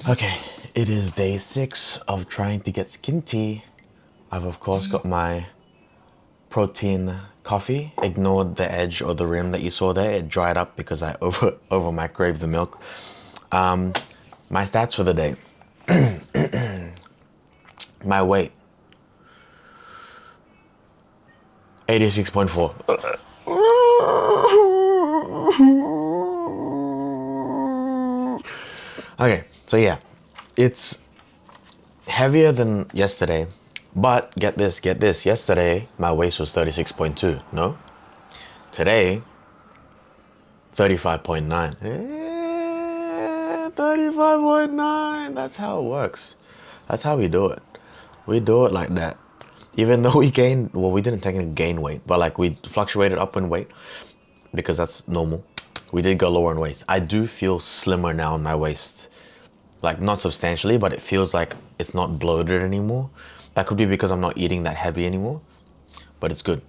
Okay, it is day 6 of trying to get skinnty. I've of course got my protein coffee. Ignored the edge or the rim that you saw there. It dried up because I over microwaved the milk. My stats for the day. My weight 86.4. Okay, so yeah, it's heavier than yesterday, but get this. Yesterday, my waist was 36.2, no? Today, 35.9. 35.9, that's how it works. That's how we do it. We do it like that. Even though we gained, well, we didn't technically gain weight, but like we fluctuated up in weight because that's normal. We did go lower in waist. I do feel slimmer now in my waist. Like not substantially, but it feels like it's not bloated anymore. That could be because I'm not eating that heavy anymore, but it's good.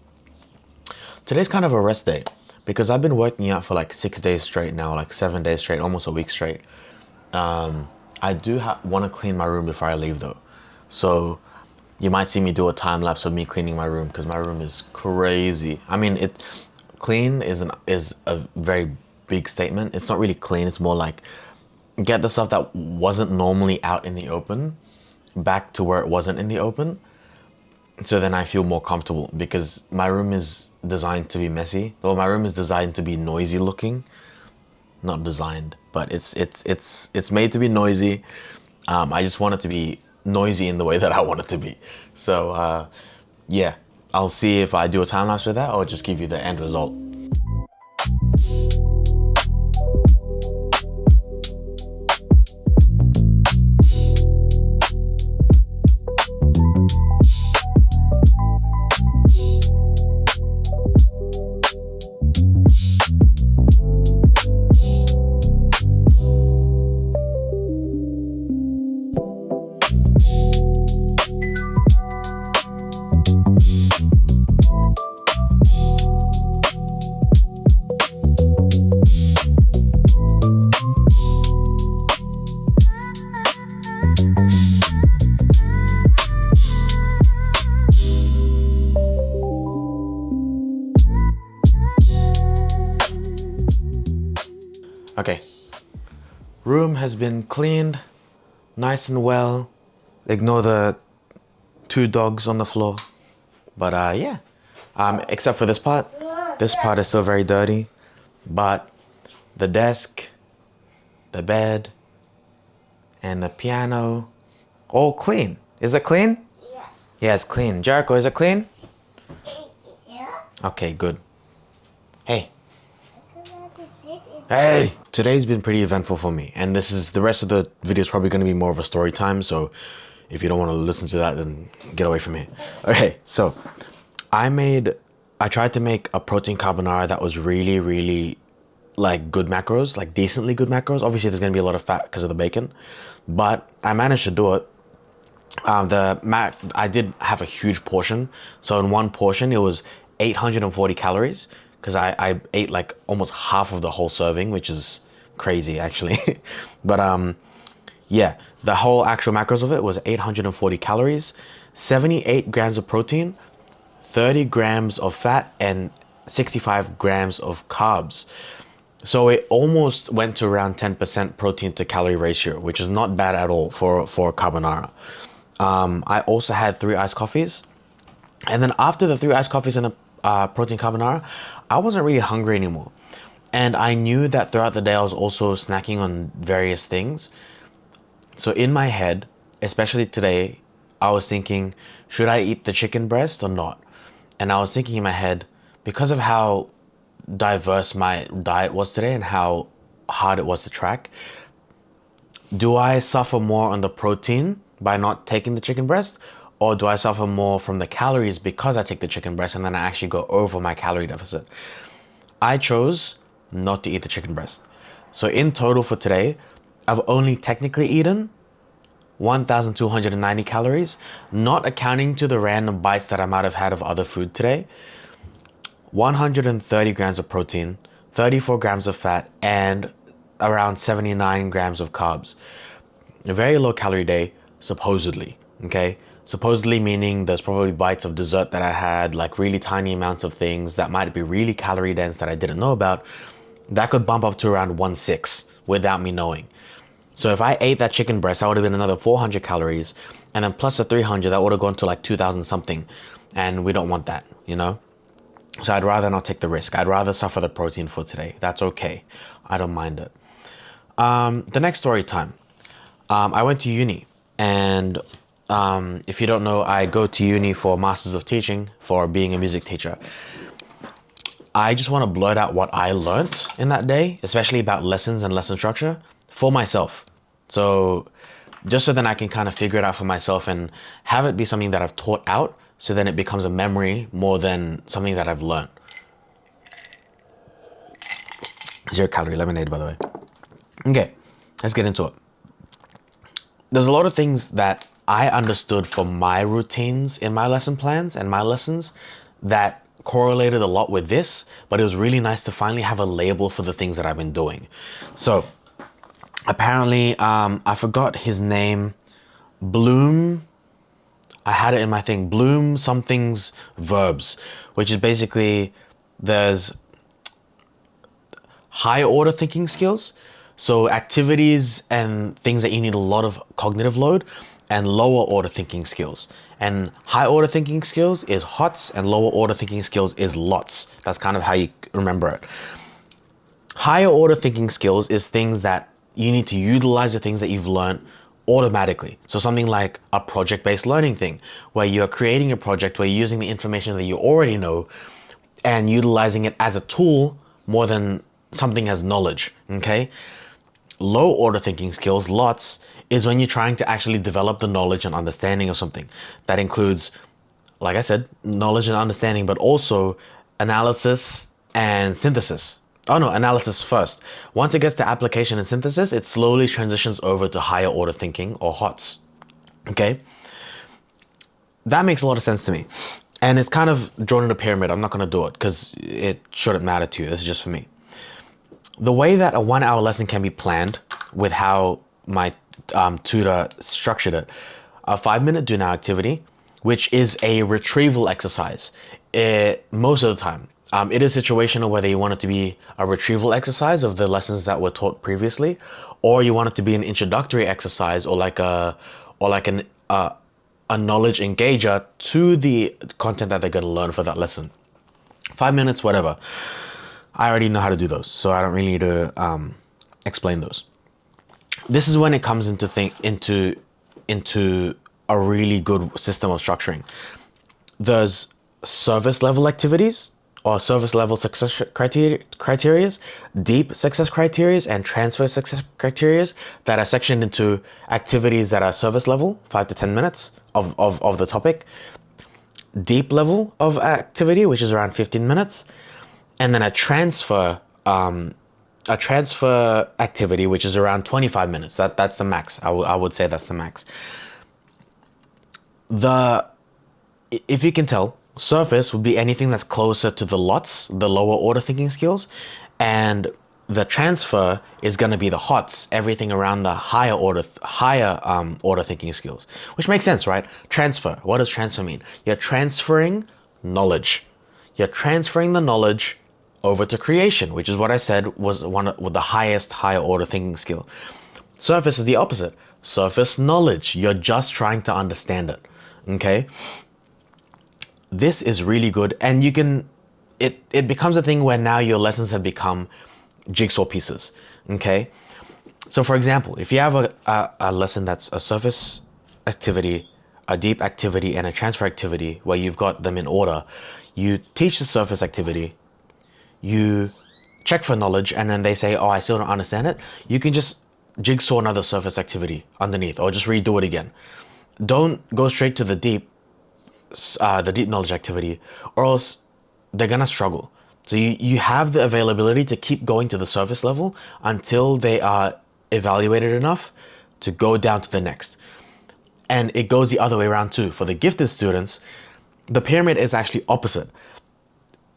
Today's kind of a rest day because I've been working out for like 6 days straight now, like 7 days straight, almost a week straight. I do want to clean my room before I leave though. So you might see me do a time lapse of me cleaning my room because my room is crazy. I mean, clean is a very big statement. It's not really clean. It's more like get the stuff that wasn't normally out in the open back to where it wasn't in the open. So then I feel more comfortable because my room is designed to be messy. Well, my room is designed to be noisy looking. Not designed, but it's made to be noisy. I just want it to be noisy in the way that I want it to be. So yeah, I'll see if I do a time lapse with that or just give you the end result. Okay, room has been cleaned, nice and well. Ignore the 2 dogs on the floor. But yeah, except for this part. This part is still very dirty. But the desk, the bed, and the piano, all clean. Is it clean? Yeah. Yeah, it's clean. Jericho, is it clean? Yeah. Okay, good. Hey. Hey! Today's been pretty eventful for me, and the rest of the video is probably going to be more of a story time, so if you don't want to listen to that, then get away from me. Okay, so I tried to make a protein carbonara that was really, really like good macros, like decently good macros. Obviously there's going to be a lot of fat because of the bacon, but I managed to do it. I did have a huge portion, so in one portion it was 840 calories, because I ate like almost half of the whole serving, which is crazy actually. But yeah, the whole actual macros of it was 840 calories, 78 grams of protein, 30 grams of fat, and 65 grams of carbs. So it almost went to around 10% protein to calorie ratio, which is not bad at all for carbonara. I also had 3 iced coffees. And then after the 3 iced coffees and a protein carbonara, I wasn't really hungry anymore. And I knew that throughout the day I was also snacking on various things. So in my head, especially today, I was thinking, should I eat the chicken breast or not? And I was thinking in my head, because of how diverse my diet was today and how hard it was to track, do I suffer more on the protein by not taking the chicken breast? Or do I suffer more from the calories because I take the chicken breast and then I actually go over my calorie deficit? I chose not to eat the chicken breast. So in total for today, I've only technically eaten 1,290 calories, not accounting to the random bites that I might have had of other food today. 130 grams of protein, 34 grams of fat, and around 79 grams of carbs. A very low calorie day, supposedly. Okay? Supposedly meaning there's probably bites of dessert that I had, like really tiny amounts of things that might be really calorie dense that I didn't know about. That could bump up to around 1.6 without me knowing. So if I ate that chicken breast, that would have been another 400 calories. And then plus the 300, that would have gone to like 2,000 something. And we don't want that, you know? So I'd rather not take the risk. I'd rather suffer the protein for today. That's okay. I don't mind it. The next story time. I went to uni. And if you don't know, I go to uni for Masters of Teaching, for being a music teacher. I just want to blurt out what I learned in that day, especially about lessons and lesson structure for myself. So just so then I can kind of figure it out for myself and have it be something that I've taught out, so then it becomes a memory more than something that I've learned. 0 calorie lemonade, by the way. Okay, let's get into it. There's a lot of things that I understood from my routines in my lesson plans and my lessons that correlated a lot with this, but it was really nice to finally have a label for the things that I've been doing. So apparently, I forgot his name, Bloom. I had it in my thing, Bloom something's verbs, which is basically there's high order thinking skills. So activities and things that you need a lot of cognitive load, and lower order thinking skills. And high order thinking skills is HOTS and lower order thinking skills is LOTS. That's kind of how you remember it. Higher order thinking skills is things that you need to utilize the things that you've learned automatically. So something like a project-based learning thing, where you're creating a project where you're using the information that you already know and utilizing it as a tool more than something as knowledge, okay? Low order thinking skills, LOTS, is when you're trying to actually develop the knowledge and understanding of something. That includes, like I said, knowledge and understanding, but also analysis and synthesis. Oh no, analysis first. Once it gets to application and synthesis, it slowly transitions over to higher order thinking, or HOTS. Okay? That makes a lot of sense to me. And it's kind of drawn in a pyramid. I'm not going to do it because it shouldn't matter to you. This is just for me. The way that a 1 hour lesson can be planned with how my tutor structured it, a 5-minute do now activity, which is a retrieval exercise. Most of the time, it is situational, whether you want it to be a retrieval exercise of the lessons that were taught previously, or you want it to be an introductory exercise, or like a knowledge engager to the content that they're going to learn for that lesson. 5 minutes, whatever. I already know how to do those, so I don't really need to explain those. This is when it comes into a really good system of structuring. There's service level activities, or service level success criteria, deep success criteria, and transfer success criteria that are sectioned into activities that are service level, 5 to 10 minutes of the topic, deep level of activity, which is around 15 minutes, and then a transfer activity, which is around 25 minutes. That's the max. I would say that's the max. If you can tell, surface would be anything that's closer to the LOTS, the lower order thinking skills, and the transfer is going to be the HOTS, everything around the higher order thinking skills, which makes sense, right? Transfer. What does transfer mean? You're transferring knowledge. You're transferring the knowledge over to creation, which is what I said was with the highest higher order thinking skill. Surface is the opposite. Surface knowledge. You're just trying to understand it. Okay? This is really good, and it becomes a thing where now your lessons have become jigsaw pieces. Okay? So for example, if you have a lesson that's a surface activity, a deep activity, and a transfer activity where you've got them in order, you teach the surface activity, you check for knowledge, and then they say, oh, I still don't understand it. You can just jigsaw another surface activity underneath, or just redo it again. Don't go straight to the deep knowledge activity, or else they're gonna struggle. So you have the availability to keep going to the surface level until they are evaluated enough to go down to the next. And it goes the other way around too. For the gifted students, the pyramid is actually opposite.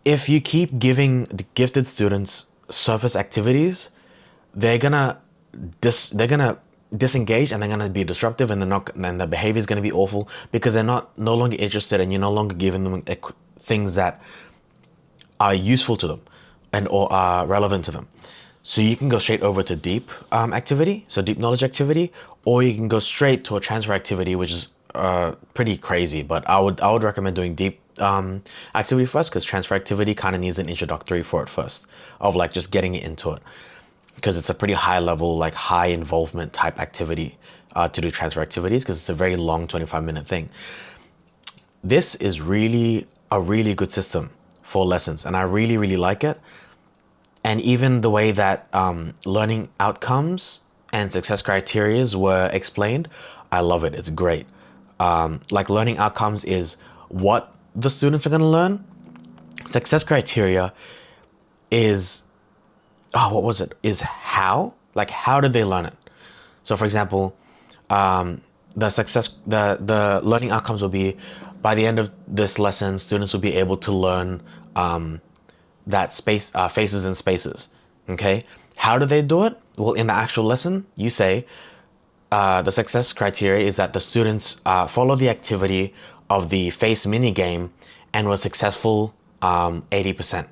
If you keep giving the gifted students surface activities, they're gonna disengaged and they're going to be disruptive, and they're not, and the behavior is going to be awful because they're no longer interested, and you're no longer giving them things that are useful to them and or are relevant to them. So you can go straight over to deep activity, so deep knowledge activity, or you can go straight to a transfer activity, which is pretty crazy. But I would recommend doing deep activity first, because transfer activity kind of needs an introductory for it first, of like just getting it into it, because it's a pretty high level, like high involvement type activity to do transfer activities, because it's a very long 25-minute thing. This is really a really good system for lessons, and I really, really like it. And even the way that learning outcomes and success criteria were explained, I love it. It's great. Like learning outcomes is what the students are going to learn. Success criteria is, what was it? Is how? Like, how did they learn it? So for example, the learning outcomes will be, by the end of this lesson, students will be able to learn that space, faces and spaces. Okay. How do they do it? Well, in the actual lesson, you say the success criteria is that the students follow the activity of the face mini game and were successful 80%.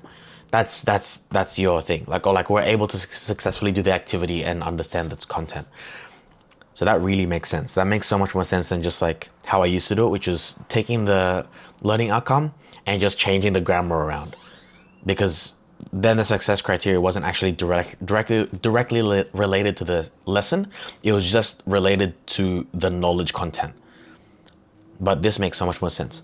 That's your thing. Like, or like we're able to successfully do the activity and understand its content. So that really makes sense. That makes so much more sense than just like how I used to do it, which is taking the learning outcome and just changing the grammar around. Because then the success criteria wasn't actually directly related to the lesson. It was just related to the knowledge content. But this makes so much more sense.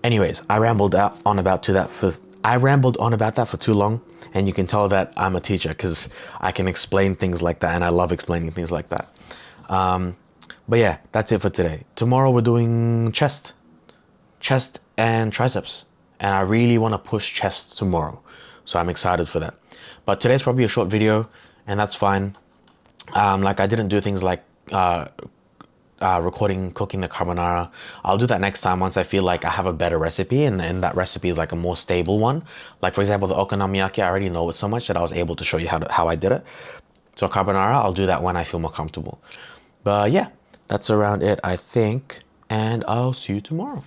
Anyways, I rambled on about that for too long, and you can tell that I'm a teacher because I can explain things like that, and I love explaining things like that. But yeah, that's it for today. Tomorrow we're doing chest and triceps, and I really want to push chest tomorrow, so I'm excited for that. But today's probably a short video, and that's fine. Like I didn't do things like recording cooking the carbonara. I'll do that next time once I feel like I have a better recipe, and that recipe is like a more stable one. Like for example, the okonomiyaki, I already know it so much that I was able to show you how I did it. So carbonara, I'll do that when I feel more comfortable. But yeah, that's around it, I think, and I'll see you tomorrow.